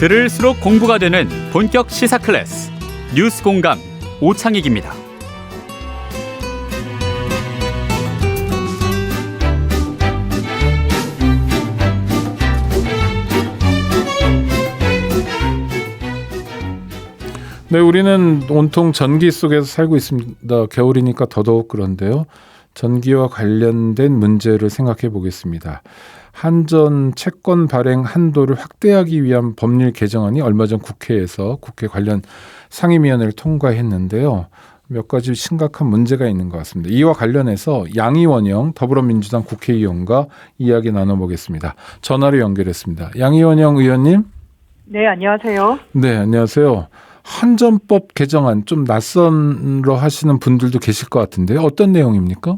들을수록 공부가 되는 본격 시사 클래스 뉴스 공감 오창익입니다. 네, 우리는 온통 전기 속에서 살고 있습니다. 겨울이니까 더더욱 그런데요. 전기와 관련된 문제를 생각해 보겠습니다. 한전 채권 발행 한도를 확대하기 위한 법률 개정안이 얼마 전 국회에서 국회 관련 상임위원회를 통과했는데요. 몇 가지 심각한 문제가 있는 것 같습니다. 이와 관련해서 양이원영 더불어민주당 국회의원과 이야기 나눠보겠습니다. 전화로 연결했습니다. 양이원영 의원님. 네, 안녕하세요. 네, 안녕하세요. 한전법 개정안 좀 낯선로 하시는 분들도 계실 것 같은데요. 어떤 내용입니까?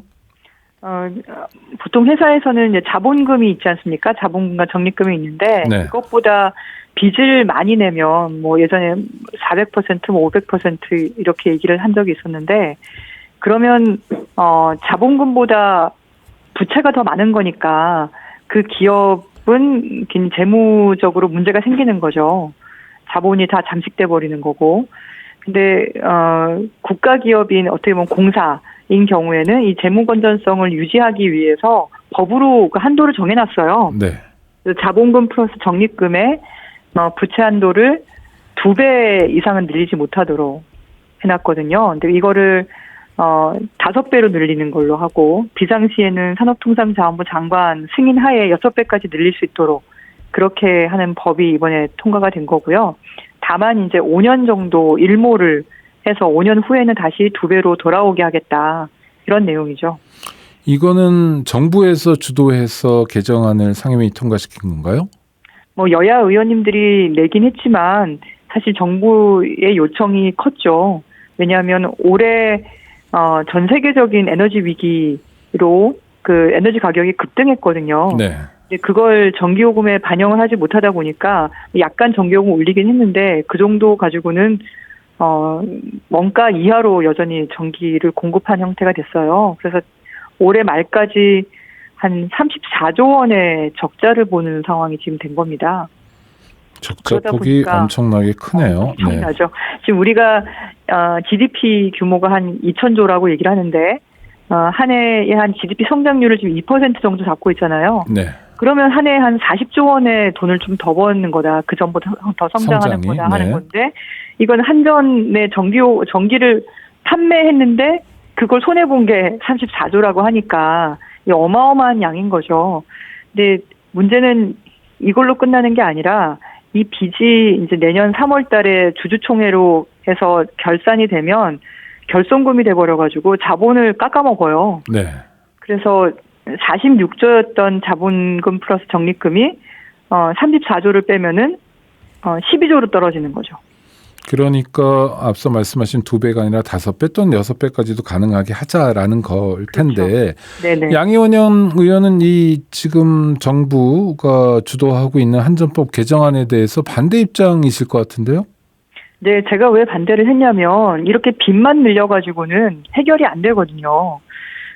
보통 회사에서는 이제 자본금이 있지 않습니까? 자본금과 적립금이 있는데 네. 이것보다 빚을 많이 내면 뭐 예전에 400%, 500% 이렇게 얘기를 한 적이 있었는데 그러면 자본금보다 부채가 더 많은 거니까 그 기업은 재무적으로 문제가 생기는 거죠. 자본이 다 잠식돼 버리는 거고. 근데 국가 기업인 어떻게 보면 공사인 경우에는 이 재무 건전성을 유지하기 위해서 법으로 그 한도를 정해놨어요. 네. 자본금 플러스 적립금의 부채 한도를 2배 이상은 늘리지 못하도록 해놨거든요. 근데 이거를 5배로 늘리는 걸로 하고 비상시에는 산업통상자원부 장관 승인 하에 6배까지 늘릴 수 있도록 그렇게 하는 법이 이번에 통과가 된 거고요. 다만 이제 5년 정도 일모를 해서 5년 후에는 다시 2배로 돌아오게 하겠다. 이런 내용이죠. 이거는 정부에서 주도해서 개정안을 상임위 통과시킨 건가요? 뭐 여야 의원님들이 내긴 했지만 사실 정부의 요청이 컸죠. 왜냐하면 올해 전 세계적인 에너지 위기로 그 에너지 가격이 급등했거든요. 네. 그걸 전기요금에 반영을 하지 못하다 보니까 약간 전기요금 올리긴 했는데 그 정도 가지고는 원가 이하로 여전히 전기를 공급한 형태가 됐어요. 그래서 올해 말까지 한 34조 원의 적자를 보는 상황이 지금 된 겁니다. 적자폭이 엄청나게 크네요. 엄청나죠. 네. 지금 우리가 GDP 규모가 한 2,000조라고 얘기를 하는데 한 해에 한 GDP 성장률을 지금 2% 정도 잡고 있잖아요. 네. 그러면 한 해에 한 40조 원의 돈을 좀 더 버는 거다. 그 전보다 더 성장하는 거다 하는 건데 이건 한전의 전기를 판매했는데 그걸 손해본 게 34조라고 하니까 어마어마한 양인 거죠. 근데 문제는 이걸로 끝나는 게 아니라 이 빚이 이제 내년 3월 달에 주주총회로 해서 결산이 되면 결손금이 돼버려가지고 자본을 깎아먹어요. 네. 그래서 46조였던 자본금 플러스 적립금이 34조를 빼면은 12조로 떨어지는 거죠. 그러니까 앞서 말씀하신 2배가 아니라 5배 또는 6배까지도 가능하게 하자라는 걸 텐데 그렇죠. 양이원영 의원은 이 지금 정부가 주도하고 있는 한전법 개정안에 대해서 반대 입장이실 것 같은데요? 네, 제가 왜 반대를 했냐면 이렇게 빚만 늘려가지고는 해결이 안 되거든요.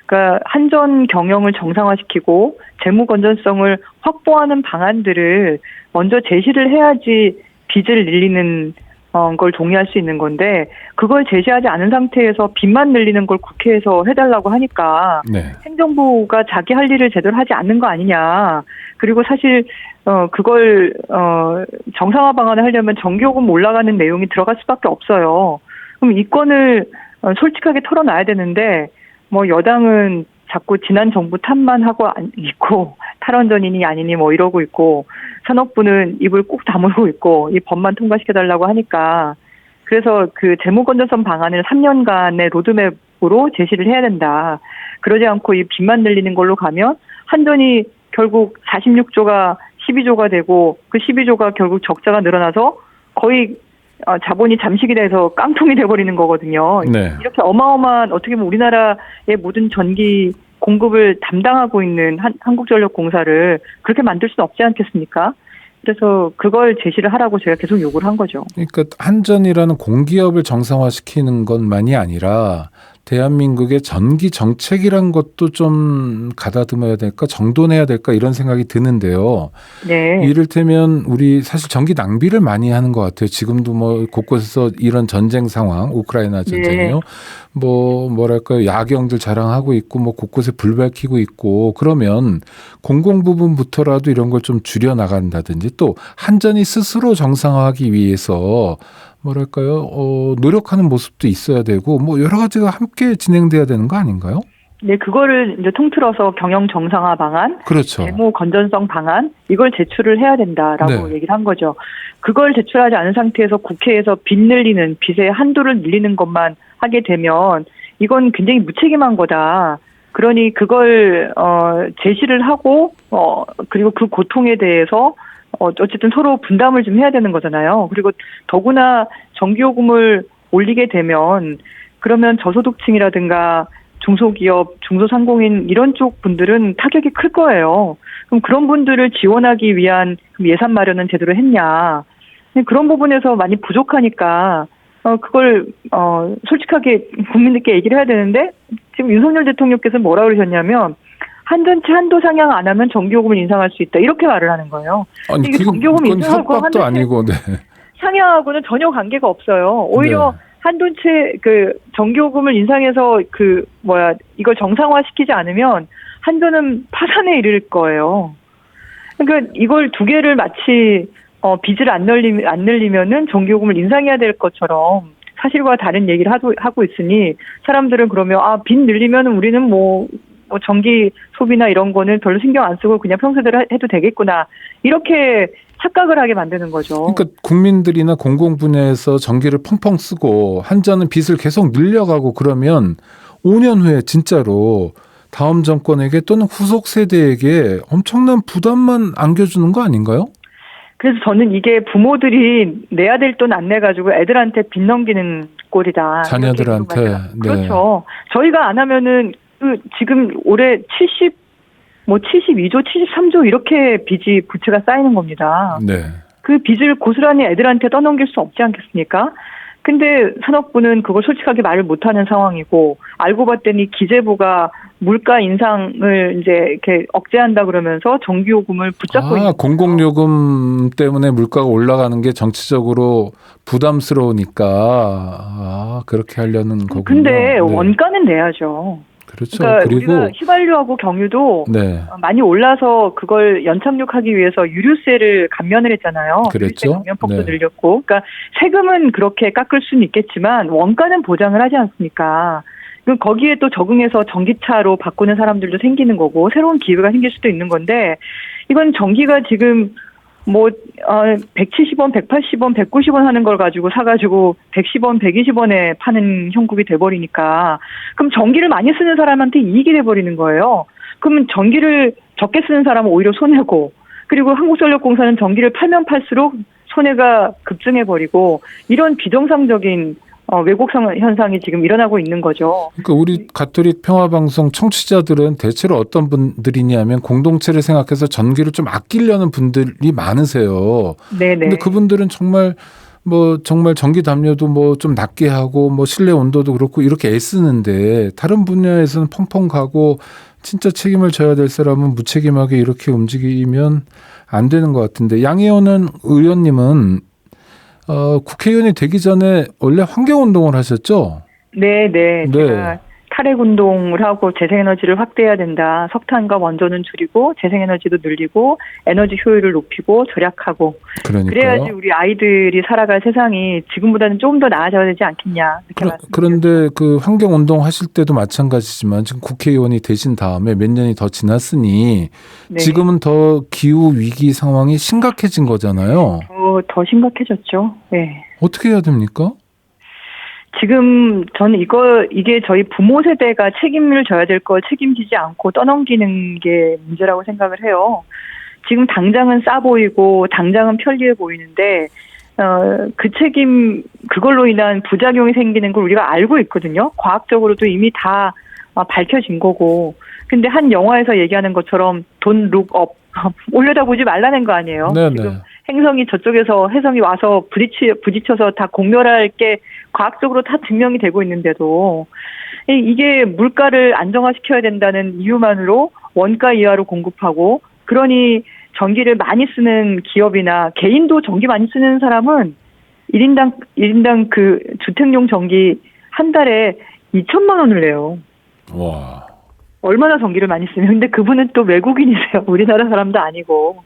그러니까 한전 경영을 정상화시키고 재무 건전성을 확보하는 방안들을 먼저 제시를 해야지 빚을 늘리는 걸 동의할 수 있는 건데 그걸 제시하지 않은 상태에서 빚만 늘리는 걸 국회에서 해달라고 하니까 행정부가 자기 할 일을 제대로 하지 않는 거 아니냐. 그리고 사실 그걸 정상화 방안을 하려면 전기요금 올라가는 내용이 들어갈 수밖에 없어요. 그럼 이 건을 솔직하게 털어놔야 되는데 뭐 여당은 자꾸 지난 정부 탓만 하고 있고 탈원전이니 아니니 뭐 이러고 있고 산업부는 입을 꾹 다물고 있고 이 법만 통과시켜달라고 하니까 그래서 그 재무건전성 방안을 3년간의 로드맵으로 제시를 해야 된다. 그러지 않고 이 빚만 늘리는 걸로 가면 한전이 결국 46조가 12조가 되고 그 12조가 결국 적자가 늘어나서 거의 자본이 잠식이 돼서 깡통이 돼버리는 거거든요. 네. 이렇게 어마어마한 어떻게 보면 우리나라의 모든 전기 공급을 담당하고 있는 한국전력공사를 그렇게 만들 수는 없지 않겠습니까? 그래서 그걸 제시를 하라고 제가 계속 요구를 한 거죠. 그러니까 한전이라는 공기업을 정상화시키는 것만이 아니라 대한민국의 전기 정책이란 것도 좀 가다듬어야 될까, 정돈해야 될까 이런 생각이 드는데요. 네. 이를테면 우리 사실 전기 낭비를 많이 하는 것 같아요. 지금도 뭐 곳곳에서 이런 전쟁 상황, 우크라이나 전쟁이요. 뭐랄까요, 야경들 자랑하고 있고 뭐 곳곳에 불 밝히고 있고 그러면 공공 부분부터라도 이런 걸 좀 줄여 나간다든지 또 한전이 스스로 정상화하기 위해서 뭐랄까요, 노력하는 모습도 있어야 되고 뭐 여러 가지가 함께 진행돼야 되는 거 아닌가요? 네, 그거를 이제 통틀어서 경영 정상화 방안, 그렇죠. 재무 건전성 방안 이걸 제출을 해야 된다라고 네. 얘기를 한 거죠. 그걸 제출하지 않은 상태에서 국회에서 빚 늘리는 빚의 한도를 늘리는 것만 하게 되면 이건 굉장히 무책임한 거다. 그러니 그걸 제시를 하고 그리고 그 고통에 대해서 어쨌든 서로 분담을 좀 해야 되는 거잖아요. 그리고 더구나 전기요금을 올리게 되면 그러면 저소득층이라든가 중소기업, 중소상공인 이런 쪽 분들은 타격이 클 거예요. 그럼 그런 분들을 지원하기 위한 예산 마련은 제대로 했냐. 그런 부분에서 많이 부족하니까 그걸 솔직하게 국민들께 얘기를 해야 되는데 지금 윤석열 대통령께서 뭐라 그러셨냐면 한전체 한도 상향 안 하면 전기요금을 인상할 수 있다. 이렇게 말을 하는 거예요. 아니, 이게 전기요금 그건 인상하고 협박도 아니고, 네. 상향하고는 전혀 관계가 없어요. 오히려 네. 한전체 전기요금을 인상해서 이걸 정상화시키지 않으면 한전은 파산에 이를 거예요. 그러니까 이걸 두 개를 마치 빚을 안 늘리면은 전기요금을 인상해야 될 것처럼 사실과 다른 얘기를 하고 있으니 사람들은 그러면 빚 늘리면 우리는 뭐 전기 소비나 이런 거는 별로 신경 안 쓰고 그냥 평소대로 해도 되겠구나 이렇게 착각을 하게 만드는 거죠. 그러니까 국민들이나 공공 분야에서 전기를 펑펑 쓰고 한전은 빚을 계속 늘려가고 그러면 5년 후에 진짜로 다음 정권에게 또는 후속 세대에게 엄청난 부담만 안겨주는 거 아닌가요? 그래서 저는 이게 부모들이 내야 될 돈 안 내가지고 애들한테 빚 넘기는 꼴이다. 자녀들한테. 네. 그렇죠. 저희가 안 하면은 지금 올해 72조, 73조 이렇게 빚이 부채가 쌓이는 겁니다. 네. 그 빚을 고스란히 애들한테 떠넘길 수 없지 않겠습니까? 근데 산업부는 그걸 솔직하게 말을 못하는 상황이고 알고 봤더니 기재부가 물가 인상을 이제 이렇게 억제한다 그러면서 전기요금을 붙잡고 있는 공공요금 때문에 물가가 올라가는 게 정치적으로 부담스러우니까 그렇게 하려는 거군요. 근데 네. 원가는 내야죠. 그렇죠. 그러니까 그리고 우리가 휘발유하고 경유도 네. 많이 올라서 그걸 연착륙하기 위해서 유류세를 감면을 했잖아요. 그랬죠. 유류세 감면폭도 네. 늘렸고. 그러니까 세금은 그렇게 깎을 수는 있겠지만 원가는 보장을 하지 않습니까? 그럼 거기에 또 적응해서 전기차로 바꾸는 사람들도 생기는 거고 새로운 기회가 생길 수도 있는 건데 이건 전기가 지금 170원, 180원, 190원 하는 걸 가지고 사가지고 110원, 120원에 파는 형국이 돼버리니까 그럼 전기를 많이 쓰는 사람한테 이익이 돼버리는 거예요. 그러면 전기를 적게 쓰는 사람은 오히려 손해고 그리고 한국전력공사는 전기를 팔면 팔수록 손해가 급증해버리고 이런 비정상적인 왜곡 현상이 지금 일어나고 있는 거죠. 그러니까 우리 가톨릭 평화방송 청취자들은 대체로 어떤 분들이냐면 공동체를 생각해서 전기를 좀 아끼려는 분들이 많으세요. 네네. 근데 그분들은 정말 전기 담요도 좀 낮게 하고 실내 온도도 그렇고 이렇게 애쓰는데 다른 분야에서는 펑펑 가고 진짜 책임을 져야 될 사람은 무책임하게 이렇게 움직이면 안 되는 것 같은데 양혜원 의원님은 국회의원이 되기 전에 원래 환경운동을 하셨죠? 네네. 제가 탈핵운동을 하고 재생에너지를 확대해야 된다. 석탄과 원전은 줄이고 재생에너지도 늘리고 에너지 효율을 높이고 절약하고 그러니까요. 그래야지 우리 아이들이 살아갈 세상이 지금보다는 조금 더 나아져야 되지 않겠냐. 그런데 그 환경운동 하실 때도 마찬가지지만 지금 국회의원이 되신 다음에 몇 년이 더 지났으니 네. 지금은 더 기후 위기 상황이 심각해진 거잖아요. 더 심각해졌죠. 네. 어떻게 해야 됩니까? 지금 저는 이게 저희 부모 세대가 책임을 져야 될 걸 책임지지 않고 떠넘기는 게 문제라고 생각을 해요. 지금 당장은 싸 보이고 당장은 편리해 보이는데 그 책임 그걸로 인한 부작용이 생기는 걸 우리가 알고 있거든요. 과학적으로도 이미 다 밝혀진 거고. 근데 한 영화에서 얘기하는 것처럼 돈 룩업 올려다보지 말라는 거 아니에요. 네네. 지금 행성이 저쪽에서 혜성이 와서 부딪혀서 다 공멸할 게 과학적으로 다 증명이 되고 있는데도 이게 물가를 안정화시켜야 된다는 이유만으로 원가 이하로 공급하고, 그러니 전기를 많이 쓰는 기업이나 개인도 전기 많이 쓰는 사람은 1인당 그 주택용 전기 한 달에 2천만 원을 내요. 와. 얼마나 전기를 많이 쓰면. 근데 그분은 또 외국인이세요. 우리나라 사람도 아니고.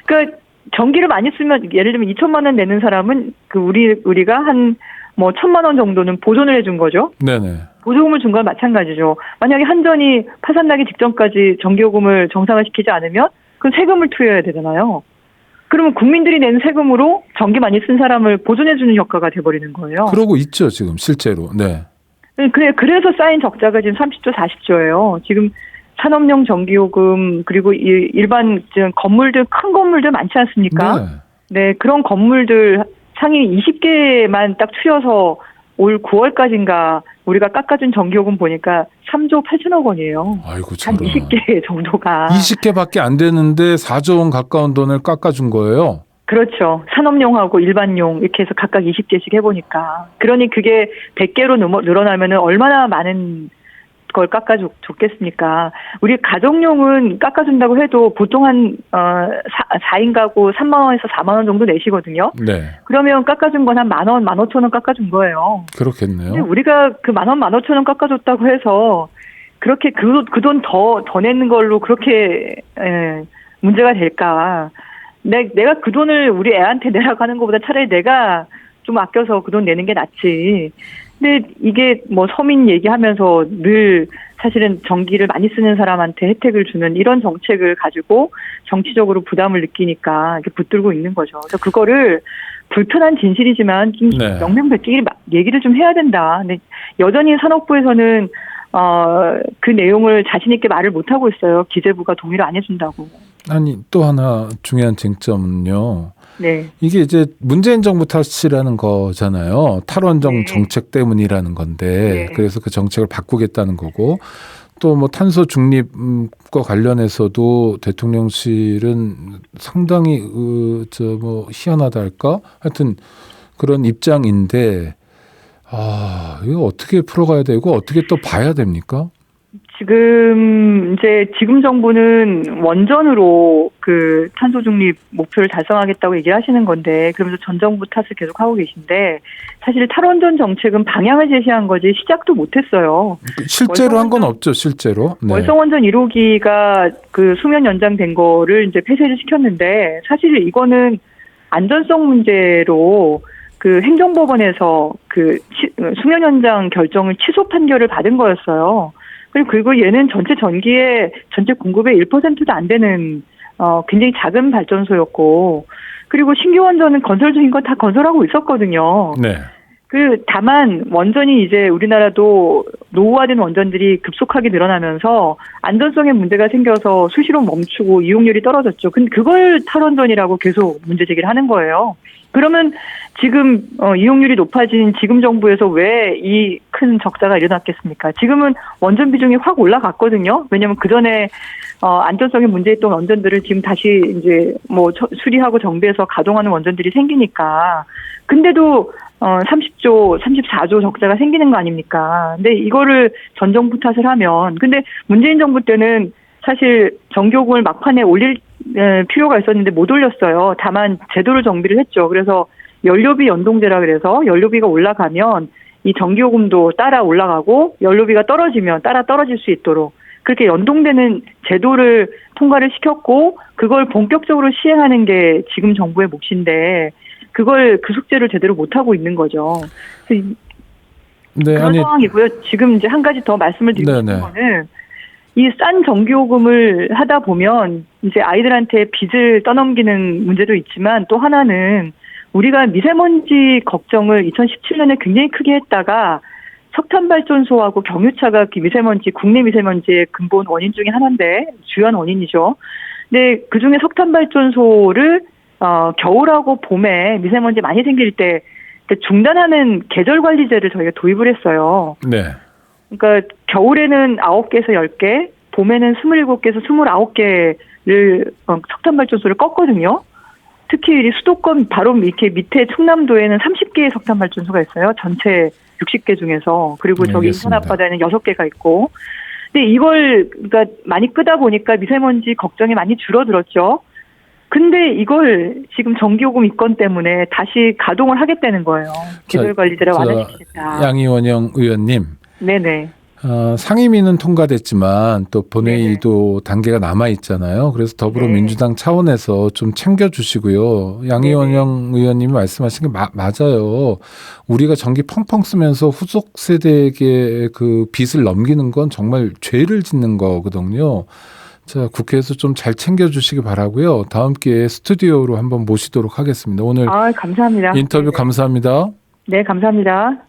그러니까 전기를 많이 쓰면, 예를 들면 2천만 원 내는 사람은 그 우리가 한 뭐 1,000만 원 정도는 보존을 해준 거죠. 네네. 보조금을 준 건 마찬가지죠. 만약에 한전이 파산나기 직전까지 전기요금을 정상화시키지 않으면 그럼 세금을 투여해야 되잖아요. 그러면 국민들이 낸 세금으로 전기 많이 쓴 사람을 보존해주는 효과가 돼버리는 거예요. 그러고 있죠, 지금 실제로. 네. 그래서 쌓인 적자가 지금 30조, 40조예요. 지금 산업용 전기요금, 그리고 일반 건물들, 큰 건물들 많지 않습니까? 네, 그런 건물들 상위 20개만 딱 추려서 올 9월까지인가 우리가 깎아준 전기요금 보니까 3조 8천억 원이에요. 아이고, 한 저런. 20개 정도가. 20개밖에 안 되는데 4조 원 가까운 돈을 깎아준 거예요? 그렇죠. 산업용하고 일반용 이렇게 해서 각각 20개씩 해보니까. 그러니 그게 100개로 늘어나면 얼마나 많은 걸 깎아줬겠습니까? 우리 가정용은 깎아준다고 해도 보통 한 4인 가구 3만 원에서 4만 원 정도 내시거든요. 네. 그러면 깎아준 건 한 10,000원, 15,000원 깎아준 거예요. 그렇겠네요. 근데 우리가 그 10,000원, 15,000원 깎아줬다고 해서 그렇게 그 돈 더 내는 걸로 그렇게 문제가 될까? 내가 그 돈을 우리 애한테 내라고 하는 것보다 차라리 내가 좀 아껴서 그 돈 내는 게 낫지. 근데 이게 뭐 서민 얘기하면서 늘 사실은 전기를 많이 쓰는 사람한테 혜택을 주는 이런 정책을 가지고 정치적으로 부담을 느끼니까 이렇게 붙들고 있는 거죠. 그래서 그거를 불편한 진실이지만 좀 네. 명명백백히 얘기를 좀 해야 된다. 근데 여전히 산업부에서는 그 내용을 자신 있게 말을 못 하고 있어요. 기재부가 동의를 안 해준다고. 아니, 또 하나 중요한 쟁점은요. 네. 이게 이제 문재인 정부 탓이라는 거잖아요. 탈원전 네. 정책 때문이라는 건데 네. 그래서 그 정책을 바꾸겠다는 거고 또 뭐 탄소 중립과 관련해서도 대통령실은 상당히 뭐 희한하다 할까? 하여튼 그런 입장인데 이거 어떻게 풀어가야 되고 어떻게 또 봐야 됩니까? 지금 정부는 원전으로 그 탄소 중립 목표를 달성하겠다고 얘기를 하시는 건데, 그러면서 전 정부 탓을 계속 하고 계신데, 사실 탈원전 정책은 방향을 제시한 거지 시작도 못했어요. 실제로 한 건 없죠, 실제로. 네. 월성원전 1호기가 그 수명 연장된 거를 이제 폐쇄를 시켰는데, 사실 이거는 안전성 문제로 그 행정법원에서 그 수명 연장 결정을 취소 판결을 받은 거였어요. 그리고 얘는 전체 전기의 전체 공급의 1%도 안 되는 굉장히 작은 발전소였고, 그리고 신규 원전은 건설 중인 건 다 건설하고 있었거든요. 네. 다만 원전이 이제 우리나라도 노후화된 원전들이 급속하게 늘어나면서 안전성에 문제가 생겨서 수시로 멈추고 이용률이 떨어졌죠. 근데 그걸 탈원전이라고 계속 문제 제기를 하는 거예요. 그러면 지금 이용률이 높아진 지금 정부에서 왜 이 큰 적자가 일어났겠습니까? 지금은 원전 비중이 확 올라갔거든요. 왜냐하면 그 전에 안전성에 문제있던 원전들을 지금 다시 이제 뭐 수리하고 정비해서 가동하는 원전들이 생기니까. 근데도 30조, 34조 적자가 생기는 거 아닙니까? 근데 이거를 전 정부 탓을 하면, 근데 문재인 정부 때는 사실 전기요금을 막판에 올릴 필요가 있었는데 못 올렸어요. 다만 제도를 정비를 했죠. 그래서 연료비 연동제라 그래서 연료비가 올라가면 이 전기요금도 따라 올라가고 연료비가 떨어지면 따라 떨어질 수 있도록 그렇게 연동되는 제도를 통과를 시켰고, 그걸 본격적으로 시행하는 게 지금 정부의 몫인데 그 숙제를 제대로 못 하고 있는 거죠. 네, 그런 상황이고요. 지금 이제 한 가지 더 말씀을 드리고 싶은 거는, 이 싼 전기요금을 하다 보면 이제 아이들한테 빚을 떠넘기는 문제도 있지만, 또 하나는 우리가 미세먼지 걱정을 2017년에 굉장히 크게 했다가 석탄발전소하고 경유차가 국내 미세먼지의 근본 원인 중에 하나인데, 주요한 원인이죠. 근데 그중에 석탄발전소를 겨울하고 봄에 미세먼지 많이 생길 때 중단하는 계절관리제를 저희가 도입을 했어요. 네. 그러니까 겨울에는 9개에서 10개, 봄에는 27개에서 29개를 석탄발전소를 껐거든요. 특히 이 수도권 바로 이렇게 밑에 충남도에는 30개의 석탄 발전소가 있어요. 전체 60개 중에서. 그리고 저기 인천 알겠습니다. 앞바다에는 6개가 있고. 근데 이걸 그러니까 많이 끄다 보니까 미세먼지 걱정이 많이 줄어들었죠. 근데 이걸 지금 전기요금 이권 때문에 다시 가동을 하겠다는 거예요. 개별관리자를 완화시키겠다. 양이원영 의원님. 네네. 상임위는 통과됐지만 또 본회의도 단계가 남아 있잖아요. 그래서 더불어민주당 차원에서 좀 챙겨주시고요. 양이원영 의원님이 말씀하신 게 맞아요. 우리가 전기 펑펑 쓰면서 후속 세대에게 그 빚을 넘기는 건 정말 죄를 짓는 거거든요. 자, 국회에서 좀 잘 챙겨주시기 바라고요. 다음 기회에 스튜디오로 한번 모시도록 하겠습니다. 오늘 감사합니다. 인터뷰 네네. 감사합니다. 네, 감사합니다.